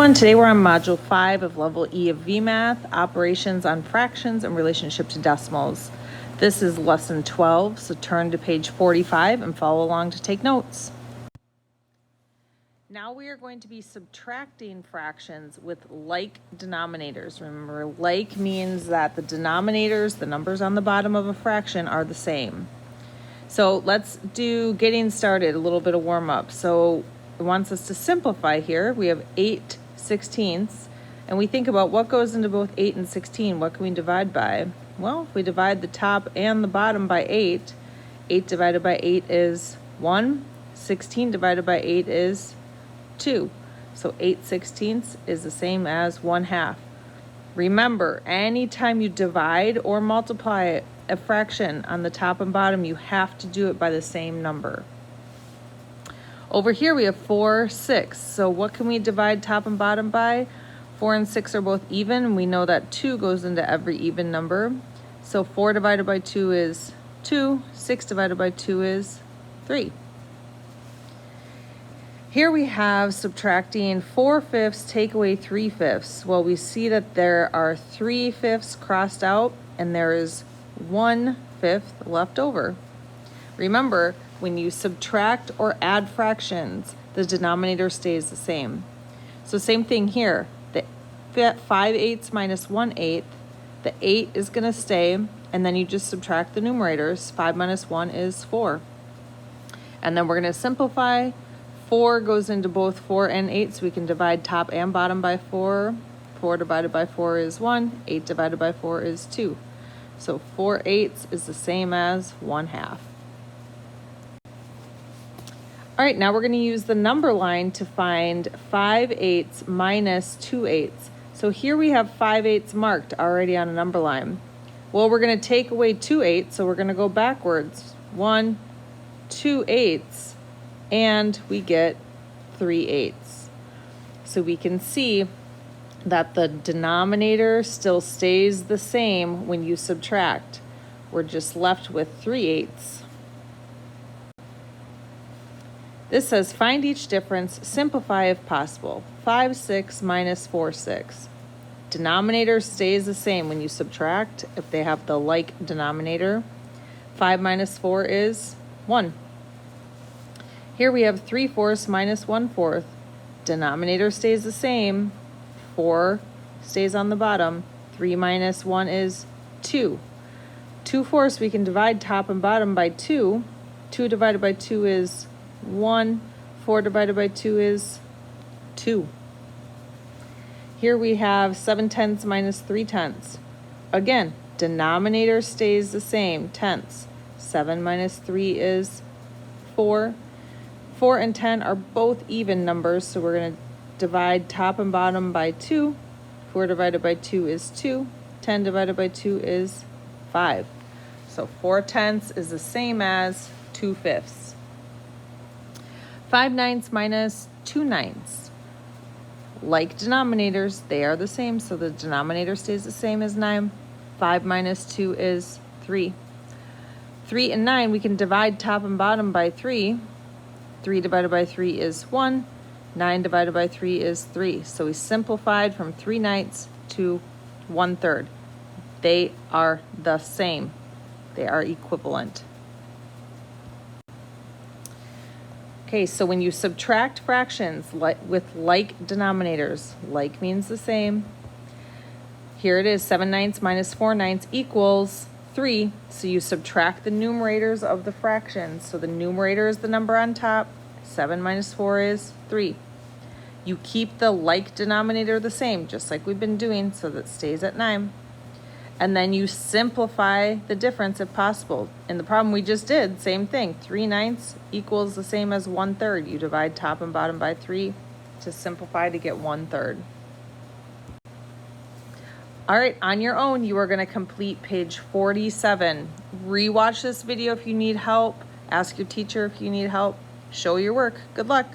everyone, today we're on Module 5 of Level E of VMath, Operations on Fractions in Relationship to Decimals. This is Lesson 12, so turn to page 45 and follow along to take notes. Now we are going to be subtracting fractions with like denominators. Remember, like means that the denominators, the numbers on the bottom of a fraction, are the same. So let's do getting started, a little bit of warm-up. So it wants us to simplify here. We have 8/16, and we think about what goes into both 8 and 16. What can we divide by? Well, if we divide the top and the bottom by 8, 8 divided by 8 is 1. 16 divided by 8 is 2. So 8/16 is the same as 1/2. Remember, anytime you divide or multiply a fraction on the top and bottom, you have to do it by the same number. Over here we have 4, 6. So what can we divide top and bottom by? 4 and 6 are both even, and we know that 2 goes into every even number. So 4 divided by 2 is 2. 6 divided by 2 is 3. Here we have subtracting 4/5 take away 3/5. Well, we see that there are 3/5 crossed out and there is 1/5 left over. Remember, when you subtract or add fractions, the denominator stays the same. So same thing here. The 5/8 minus 1/8, the 8 is going to stay, and then you just subtract the numerators. 5 minus 1 is 4. And then we're going to simplify. 4 goes into both 4 and 8, so we can divide top and bottom by 4. 4 divided by 4 is 1. 8 divided by 4 is 2. So 4/8 is the same as 1/2. All right, now we're going to use the number line to find 5/8 minus 2/8. So here we have 5/8 marked already on a number line. Well, we're going to take away 2/8, so we're going to go backwards. 1, 2/8, and we get 3/8. So we can see that the denominator still stays the same when you subtract. We're just left with 3/8. This says find each difference, simplify if possible. 5/6 minus 4/6. Denominator stays the same when you subtract if they have the like denominator. 5 minus 4 is 1. Here we have 3/4 minus 1/4. Denominator stays the same. 4 stays on the bottom. 3 minus 1 is 2. 2/4 we can divide top and bottom by 2. 2 divided by 2 is 1. 4 divided by 2 is 2. Here we have 7/10 minus 3/10. Again, denominator stays the same, tenths. 7 minus 3 is 4. 4 and 10 are both even numbers, so we're going to divide top and bottom by 2. 4 divided by 2 is 2. 10 divided by 2 is 5. So 4/10 is the same as 2/5. 5/9 minus 2/9. Like denominators, they are the same, so the denominator stays the same as 9. 5 minus 2 is 3. 3 and 9, we can divide top and bottom by 3. 3 divided by 3 is 1. 9 divided by 3 is 3. So we simplified from 3/9 to 1/3. They are the same. They are equivalent. Okay, so when you subtract fractions with like denominators, like means the same. Here it is, 7/9 minus 4/9 equals 3. So you subtract the numerators of the fractions. So the numerator is the number on top. 7 minus 4 is 3. You keep the like denominator the same, just like we've been doing, so that stays at 9. And then you simplify the difference if possible. In the problem we just did, same thing. 3/9 equals the same as 1/3. You divide top and bottom by 3 to simplify to get 1/3. All right, on your own, you are going to complete page 47. Rewatch this video if you need help. Ask your teacher if you need help. Show your work. Good luck.